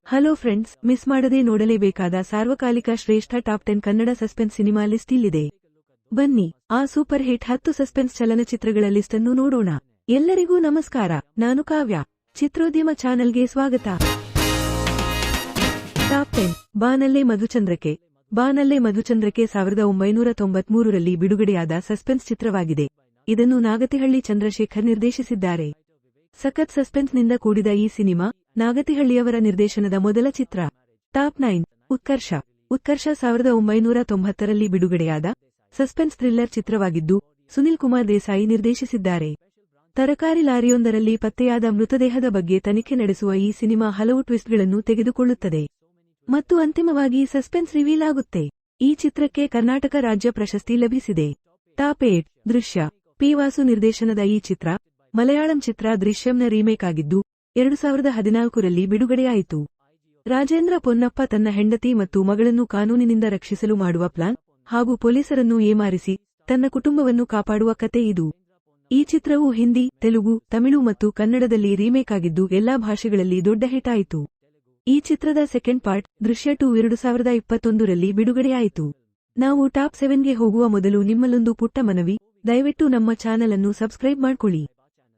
Hello friends, miss ಮಾಡದೆ ನೋಡಲೇಬೇಕಾದ ಸಾರ್ವಕಾಲಿಕ ಶ್ರೇಷ್ಠ top 10 Kannada suspense cinema list ಇಲ್ಲಿದೆ. ಬನ್ನಿ, ಆ ಸೂಪರ್ ಹಿಟ್ 10 ಸಸ್ಪೆನ್ಸ್ ಚಲನಚಿತ್ರಗಳ ಲಿಸ್ಟ್ ಅನ್ನು ನೋಡೋಣ. ಎಲ್ಲರಿಗೂ ನಮಸ್ಕಾರ, ನಾನು ಕಾವ್ಯ. ಚಿತ್ರೋದ್ಯಮ ಚಾನೆಲ್ಗೆ ಸ್ವಾಗತ. ಟಾಪ್ 10. ಬಾನಲ್ಲೆ ಮಧುಚಂದ್ರಕೆ. ಬಾನಲ್ಲೆ ಮಧುಚಂದ್ರಕೆ 1993ರಲ್ಲಿ ಬಿಡುಗಡೆಯಾದ ಸಸ್ಪೆನ್ಸ್ ಚಿತ್ರವಾಗಿದೆ. ಇದನ್ನು ನಾಗತಿಹಳ್ಳಿ ಚಂದ್ರಶೇಖರ್ ನಿರ್ದೇಶಿಸಿದ್ದಾರೆ. ಸಖತ್ ಸಸ್ಪೆನ್ಸ್ನಿಂದ ಕೂಡಿದ ಈ ಸಿನಿಮಾ ನಾಗತಿಹಳ್ಳಿಯವರ ನಿರ್ದೇಶನದ ಮೊದಲ ಚಿತ್ರ. ಟಾಪ್ 9. ಉತ್ಕರ್ಷ. ಉತ್ಕರ್ಷ 1990ರಲ್ಲಿ ಬಿಡುಗಡೆಯಾದ ಸಸ್ಪೆನ್ಸ್ ಥ್ರಿಲ್ಲರ್ ಚಿತ್ರವಾಗಿದ್ದು, ಸುನಿಲ್ ಕುಮಾರ್ ದೇಸಾಯಿ ನಿರ್ದೇಶಿಸಿದ್ದಾರೆ. ತರಕಾರಿ ಲಾರಿಯೊಂದರಲ್ಲಿ ಪತ್ತೆಯಾದ ಮೃತದೇಹದ ಬಗ್ಗೆ ತನಿಖೆ ನಡೆಸುವ ಈ ಸಿನಿಮಾ ಹಲವು ಟ್ವಿಸ್ಟ್ಗಳನ್ನು ತೆಗೆದುಕೊಳ್ಳುತ್ತದೆ ಮತ್ತು ಅಂತಿಮವಾಗಿ ಸಸ್ಪೆನ್ಸ್ ರಿವೀಲ್ ಆಗುತ್ತೆ. ಈ ಚಿತ್ರಕ್ಕೆ ಕರ್ನಾಟಕ ರಾಜ್ಯ ಪ್ರಶಸ್ತಿ ಲಭಿಸಿದೆ. ಟಾಪ್ 8. ದೃಶ್ಯ. ಪಿ. ವಾಸು ನಿರ್ದೇಶನದ ಈ ಚಿತ್ರ ಮಲಯಾಳಂ ಚಿತ್ರ ದೃಶ್ಯಂನ ರೀಮೇಕ್ ಆಗಿದ್ದು, 2014ರಲ್ಲಿ ಬಿಡುಗಡೆಯಾಯಿತು. ರಾಜೇಂದ್ರ ಪೊನ್ನಪ್ಪ ತನ್ನ ಹೆಂಡತಿ ಮತ್ತು ಮಗಳನ್ನು ಕಾನೂನಿನಿಂದ ರಕ್ಷಿಸಲು ಮಾಡುವ ಪ್ಲಾನ್ ಹಾಗೂ ಪೊಲೀಸರನ್ನು ಏಮಾರಿಸಿ ತನ್ನ ಕುಟುಂಬವನ್ನು ಕಾಪಾಡುವ ಕತೆ ಇದು. ಈ ಚಿತ್ರವು ಹಿಂದಿ, ತೆಲುಗು, ತಮಿಳು ಮತ್ತು ಕನ್ನಡದಲ್ಲಿ ರೀಮೇಕ್ ಆಗಿದ್ದು ಎಲ್ಲಾ ಭಾಷೆಗಳಲ್ಲಿ ದೊಡ್ಡ ಹಿಟ್ ಆಯಿತು. ಈ ಚಿತ್ರದ ಸೆಕೆಂಡ್ ಪಾರ್ಟ್ ದೃಶ್ಯ 2 2021ರಲ್ಲಿ ಬಿಡುಗಡೆಯಾಯಿತು. ನಾವು ಟಾಪ್ 7ಗೆ ಹೋಗುವ ಮೊದಲು ನಿಮ್ಮಲ್ಲೊಂದು ಪುಟ್ಟ ಮನವಿ, ದಯವಿಟ್ಟು ನಮ್ಮ ಚಾನೆಲ್ ಅನ್ನು ಸಬ್ಸ್ಕ್ರೈಬ್ ಮಾಡ್ಕೊಳ್ಳಿ.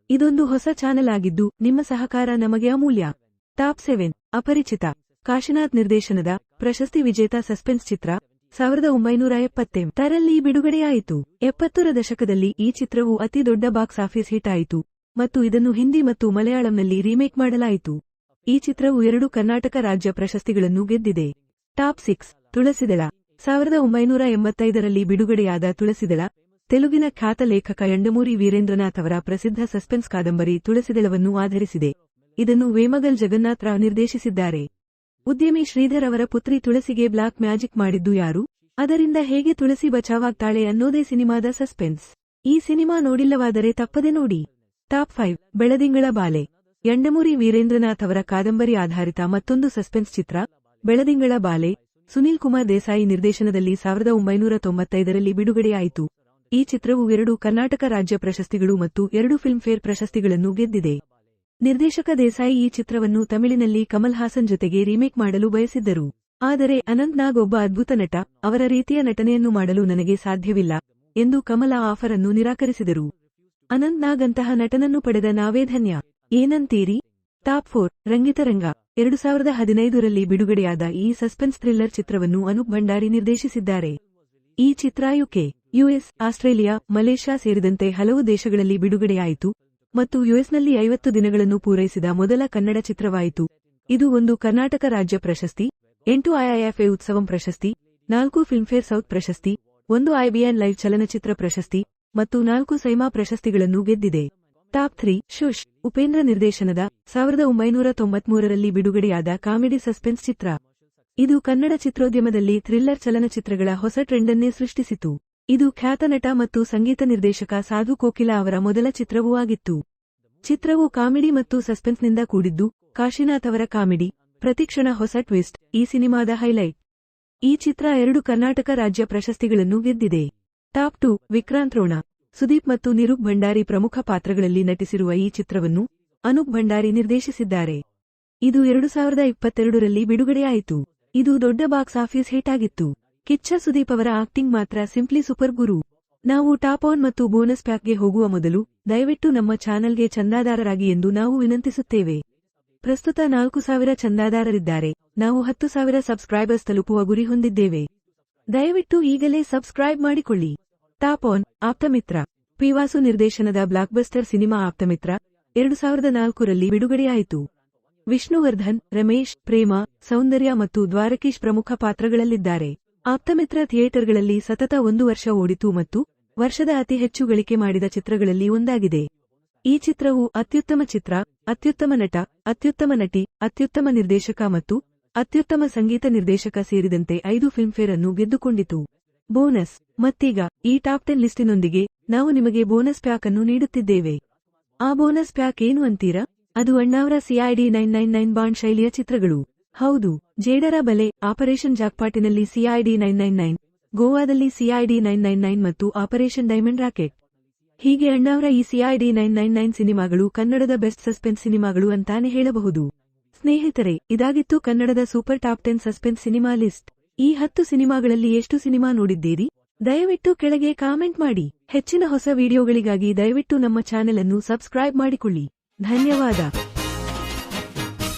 ಇದೊಂದು ಹೊಸ ಚಾನೆಲ್ ಆಗಿದ್ದು ನಿಮ್ಮ ಸಹಕಾರ ನಮಗೆ ಅಮೂಲ್ಯ. ಟಾಪ್ 7. ಅಪರಿಚಿತ. ಕಾಶಿನಾಥ್ ನಿರ್ದೇಶನದ ಪ್ರಶಸ್ತಿ ವಿಜೇತ ಸಸ್ಪೆನ್ಸ್ ಚಿತ್ರ 1970ರಲ್ಲಿ ಬಿಡುಗಡೆಯಾಯಿತು. 70ರ ದಶಕದಲ್ಲಿ ಈ ಚಿತ್ರವು ಅತಿ ದೊಡ್ಡ ಬಾಕ್ಸ್ ಆಫೀಸ್ ಹಿಟ್ ಆಯಿತು ಮತ್ತು ಇದನ್ನು ಹಿಂದಿ ಮತ್ತು ಮಲಯಾಳಂನಲ್ಲಿ ರೀಮೇಕ್ ಮಾಡಲಾಯಿತು. ಈ ಚಿತ್ರವು 2 ಕರ್ನಾಟಕ ರಾಜ್ಯ ಪ್ರಶಸ್ತಿಗಳನ್ನು ಗೆದ್ದಿದೆ. ಟಾಪ್ 6. ತುಳಸಿದಳ. 1985ರಲ್ಲಿ ಬಿಡುಗಡೆಯಾದ ತುಳಸಿದಳ ತೆಲುಗಿನ ಖ್ಯಾತ ಲೇಖಕ ಯಂಡಮೂರಿ ವೀರೇಂದ್ರನಾಥ್ ಅವರ ಪ್ರಸಿದ್ಧ ಸಸ್ಪೆನ್ಸ್ ಕಾದಂಬರಿ ತುಳಸಿದಳವನ್ನು ಆಧರಿಸಿದೆ. ಇದನ್ನು ವೇಮಗಲ್ ಜಗನ್ನಾಥ್ ರಾವ್ ನಿರ್ದೇಶಿಸಿದ್ದಾರೆ. ಉದ್ಯಮಿ ಶ್ರೀಧರ್ ಅವರ ಪುತ್ರಿ ತುಳಸಿಗೆ ಬ್ಲಾಕ್ ಮ್ಯಾಜಿಕ್ ಮಾಡಿದ್ದು ಯಾರು? ಅದರಿಂದ ಹೇಗೆ ತುಳಸಿ ಬಚಾವಾಗ್ತಾಳೆ ಅನ್ನೋದೇ ಸಿನಿಮಾದ ಸಸ್ಪೆನ್ಸ್. ಈ ಸಿನಿಮಾ ನೋಡಿಲ್ಲವಾದರೆ ತಪ್ಪದೆ ನೋಡಿ. ಟಾಪ್ 5. ಬೆಳದಿಂಗಳ ಬಾಲೆ. ಯಂಡಮೂರಿ ವೀರೇಂದ್ರನಾಥ್ ಅವರ ಕಾದಂಬರಿ ಆಧಾರಿತ ಮತ್ತೊಂದು ಸಸ್ಪೆನ್ಸ್ ಚಿತ್ರ ಬೆಳದಿಂಗಳ ಬಾಲೆ ಸುನಿಲ್ ಕುಮಾರ್ ದೇಸಾಯಿ ನಿರ್ದೇಶನದಲ್ಲಿ 1995ರಲ್ಲಿ ಬಿಡುಗಡೆಯಾಯಿತು. ಈ ಚಿತ್ರವು 2 ಕರ್ನಾಟಕ ರಾಜ್ಯ ಪ್ರಶಸ್ತಿಗಳು ಮತ್ತು 2 ಫಿಲ್ಮ್ಫೇರ್ ಪ್ರಶಸ್ತಿಗಳನ್ನು ಗೆದ್ದಿದೆ. ನಿರ್ದೇಶಕ ದೇಸಾಯಿ ಈ ಚಿತ್ರವನ್ನು ತಮಿಳಿನಲ್ಲಿ ಕಮಲ್ ಹಾಸನ್ ಜೊತೆಗೆ ರೀಮೇಕ್ ಮಾಡಲು ಬಯಸಿದ್ದರು. ಆದರೆ ಅನಂತ್ ನಾಗ್ ಒಬ್ಬ ಅದ್ಭುತ ನಟ, ಅವರ ರೀತಿಯ ನಟನೆಯನ್ನು ಮಾಡಲು ನನಗೆ ಸಾಧ್ಯವಿಲ್ಲ ಎಂದು ಕಮಲ್ ಆ ಆಫರ್ ಅನ್ನು ನಿರಾಕರಿಸಿದರು. ಅನಂತ್ ನಾಗ್ ಅಂತಹ ನಟನನ್ನು ಪಡೆದ ನಾವೇ ಧನ್ಯ. ಏನಂತೀರಿ? ಟಾಪ್ 4. ರಂಗಿತರಂಗ. 2015ರಲ್ಲಿ ಬಿಡುಗಡೆಯಾದ ಈ ಸಸ್ಪೆನ್ಸ್ ಥ್ರಿಲ್ಲರ್ ಚಿತ್ರವನ್ನು ಅನೂಪ್ ಭಂಡಾರಿ ನಿರ್ದೇಶಿಸಿದ್ದಾರೆ. ಈ ಚಿತ್ರ ಯುಎಸ್, ಆಸ್ಟ್ರೇಲಿಯಾ, ಮಲೇಷ್ಯಾ ಸೇರಿದಂತೆ ಹಲವು ದೇಶಗಳಲ್ಲಿ ಬಿಡುಗಡೆಯಾಯಿತು ಮತ್ತು ಯುಎಸ್ನಲ್ಲಿ 50 ದಿನಗಳನ್ನು ಪೂರೈಸಿದ ಮೊದಲ ಕನ್ನಡ ಚಿತ್ರವಾಯಿತು. ಇದು 1 ಕರ್ನಾಟಕ ರಾಜ್ಯ ಪ್ರಶಸ್ತಿ, 8 ಐಐಎಫ್ಎ ಉತ್ಸವಂ ಪ್ರಶಸ್ತಿ, 4 ಫಿಲ್ಮ್ಫೇರ್ ಸೌತ್ ಪ್ರಶಸ್ತಿ, 1 ಐಬಿಎನ್ ಲೈವ್ ಚಲನಚಿತ್ರ ಪ್ರಶಸ್ತಿ ಮತ್ತು 4 ಸೈಮಾ ಪ್ರಶಸ್ತಿಗಳನ್ನು ಗೆದ್ದಿದೆ. ಟಾಪ್ 3. ಶುಶ್. ಉಪೇಂದ್ರ ನಿರ್ದೇಶನದ 1993ರಲ್ಲಿ ಬಿಡುಗಡೆಯಾದ ಕಾಮಿಡಿ ಸಸ್ಪೆನ್ಸ್ ಚಿತ್ರ. ಇದು ಕನ್ನಡ ಚಿತ್ರೋದ್ಯಮದಲ್ಲಿ ಥ್ರಿಲ್ಲರ್ ಚಲನಚಿತ್ರಗಳ ಹೊಸ ಟ್ರೆಂಡನ್ನೇ ಸೃಷ್ಟಿಸಿತು. ಇದು ಖ್ಯಾತ ನಟ ಮತ್ತು ಸಂಗೀತ ನಿರ್ದೇಶಕ ಸಾಧು ಕೋಕಿಲಾ ಅವರ ಮೊದಲ ಚಿತ್ರವೂ ಆಗಿತ್ತು. ಚಿತ್ರವು ಕಾಮಿಡಿ ಮತ್ತು ಸಸ್ಪೆನ್ಸ್ನಿಂದ ಕೂಡಿದ್ದು, ಕಾಶಿನಾಥ್ ಅವರ ಕಾಮಿಡಿ, ಪ್ರತಿಕ್ಷಣ ಹೊಸ ಟ್ವಿಸ್ಟ್ ಈ ಸಿನಿಮಾದ ಹೈಲೈಟ್. ಈ ಚಿತ್ರ 2 ಕರ್ನಾಟಕ ರಾಜ್ಯ ಪ್ರಶಸ್ತಿಗಳನ್ನು ಗೆದ್ದಿದೆ. ಟಾಪ್ 2. ವಿಕ್ರಾಂತ್ ರೋಣ. ಸುದೀಪ್ ಮತ್ತು ನಿರೂಪ್ ಭಂಡಾರಿ ಪ್ರಮುಖ ಪಾತ್ರಗಳಲ್ಲಿ ನಟಿಸಿರುವ ಈ ಚಿತ್ರವನ್ನು ಅನೂಪ್ ಭಂಡಾರಿ ನಿರ್ದೇಶಿಸಿದ್ದಾರೆ. ಇದು 2022ರಲ್ಲಿ ಬಿಡುಗಡೆಯಾಯಿತು. ಇದು ದೊಡ್ಡ ಬಾಕ್ಸ್ ಆಫೀಸ್ ಹಿಟ್ ಆಗಿತ್ತು. ಕಿಚ್ಚ ಸುದೀಪ್ ಅವರ ಆಕ್ಟಿಂಗ್ ಮಾತ್ರ ಸಿಂಪ್ಲಿ ಸೂಪರ್ ಗುರು. ನಾವು ಟಾಪ್ 1 ಮತ್ತು ಬೋನಸ್ ಪ್ಯಾಕ್ಗೆ ಹೋಗುವ ಮೊದಲು ದಯವಿಟ್ಟು ನಮ್ಮ ಚಾನಲ್ಗೆ ಚಂದಾದಾರರಾಗಿ ಎಂದು ನಾವು ವಿನಂತಿಸುತ್ತೇವೆ. ಪ್ರಸ್ತುತ 4000 ಚಂದಾದಾರರಿದ್ದಾರೆ. ನಾವು 10,000 ಸಬ್ಸ್ಕ್ರೈಬರ್ಸ್ ತಲುಪುವ ಗುರಿ ಹೊಂದಿದ್ದೇವೆ. ದಯವಿಟ್ಟು ಈಗಲೇ ಸಬ್ಸ್ಕ್ರೈಬ್ ಮಾಡಿಕೊಳ್ಳಿ. ಟಾಪ್ 1. ಆಪ್ತಮಿತ್ರ. ಪಿ. ವಾಸು ನಿರ್ದೇಶನದ ಬ್ಲಾಕ್ಬಸ್ಟರ್ ಸಿನಿಮಾ ಆಪ್ತಮಿತ್ರ 2004ರಲ್ಲಿ ಬಿಡುಗಡೆಯಾಯಿತು. ವಿಷ್ಣುವರ್ಧನ್, ರಮೇಶ್, ಪ್ರೇಮ, ಸೌಂದರ್ಯ ಮತ್ತು ದ್ವಾರಕೀಶ್ ಪ್ರಮುಖ ಪಾತ್ರಗಳಲ್ಲಿದ್ದಾರೆ. ಆಪ್ತಮಿತ್ರ ಥಿಯೇಟರ್ಗಳಲ್ಲಿ ಸತತ 1 ವರ್ಷ ಓಡಿತು ಮತ್ತು ವರ್ಷದ ಅತಿ ಹೆಚ್ಚು ಗಳಿಕೆ ಮಾಡಿದ ಚಿತ್ರಗಳಲ್ಲಿ ಒಂದಾಗಿದೆ. ಈ ಚಿತ್ರವು ಅತ್ಯುತ್ತಮ ಚಿತ್ರ, ಅತ್ಯುತ್ತಮ ನಟ, ಅತ್ಯುತ್ತಮ ನಟಿ, ಅತ್ಯುತ್ತಮ ನಿರ್ದೇಶಕ ಮತ್ತು ಅತ್ಯುತ್ತಮ ಸಂಗೀತ ನಿರ್ದೇಶಕ ಸೇರಿದಂತೆ 5 ಫಿಲ್ಮ್ಫೇರ್ ಅನ್ನು ಗೆದ್ದುಕೊಂಡಿತು. ಬೋನಸ್. ಮತ್ತೀಗ ಈ ಟಾಪ್ 10 ಲಿಸ್ಟಿನೊಂದಿಗೆ ನಾವು ನಿಮಗೆ ಬೋನಸ್ ಪ್ಯಾಕ್ ಅನ್ನು ನೀಡುತ್ತಿದ್ದೇವೆ. ಆ ಬೋನಸ್ ಪ್ಯಾಕ್ ಏನು ಅಂತೀರಾ? ಅದು ಅಣ್ಣಾವ್ರ ಸಿಐಡಿ 999 ಬಾಂಡ್ ಶೈಲಿಯ ಚಿತ್ರಗಳು. ಹೌದು, ಜೇಡರ ಬಲೆ, ಆಪರೇಷನ್ ಜಾಕ್ಪಾಟಿನಲ್ಲಿ ಸಿಐಡಿ 999, ಗೋವಾದಲ್ಲಿ ಸಿಐಡಿ 999 ಮತ್ತು ಆಪರೇಷನ್ ಡೈಮಂಡ್ ರಾಕೆಟ್. ಹೀಗೆ ಅಣ್ಣಾವ್ರ ಈ ಸಿಐಡಿ 999 ಸಿನಿಮಾಗಳು ಕನ್ನಡದ ಬೆಸ್ಟ್ ಸಸ್ಪೆನ್ಸ್ ಸಿನಿಮಾಗಳು ಅಂತಾನೆ ಹೇಳಬಹುದು. ಸ್ನೇಹಿತರೆ, ಇದಾಗಿತ್ತು ಕನ್ನಡದ super top 10 suspense cinema list. ಈ 10 ಸಿನಿಮಾಗಳಲ್ಲಿ ಎಷ್ಟು ಸಿನಿಮಾ ನೋಡಿದ್ದೀರಿ? ದಯವಿಟ್ಟು ಕೆಳಗೆ ಕಾಮೆಂಟ್ ಮಾಡಿ. ಹೆಚ್ಚಿನ ಹೊಸ ವಿಡಿಯೋಗಳಿಗಾಗಿ ದಯವಿಟ್ಟು ನಮ್ಮ ಚಾನೆಲ್ ಅನ್ನು ಸಬ್ಸ್ಕ್ರೈಬ್ ಮಾಡಿಕೊಳ್ಳಿ. ಧನ್ಯವಾದ.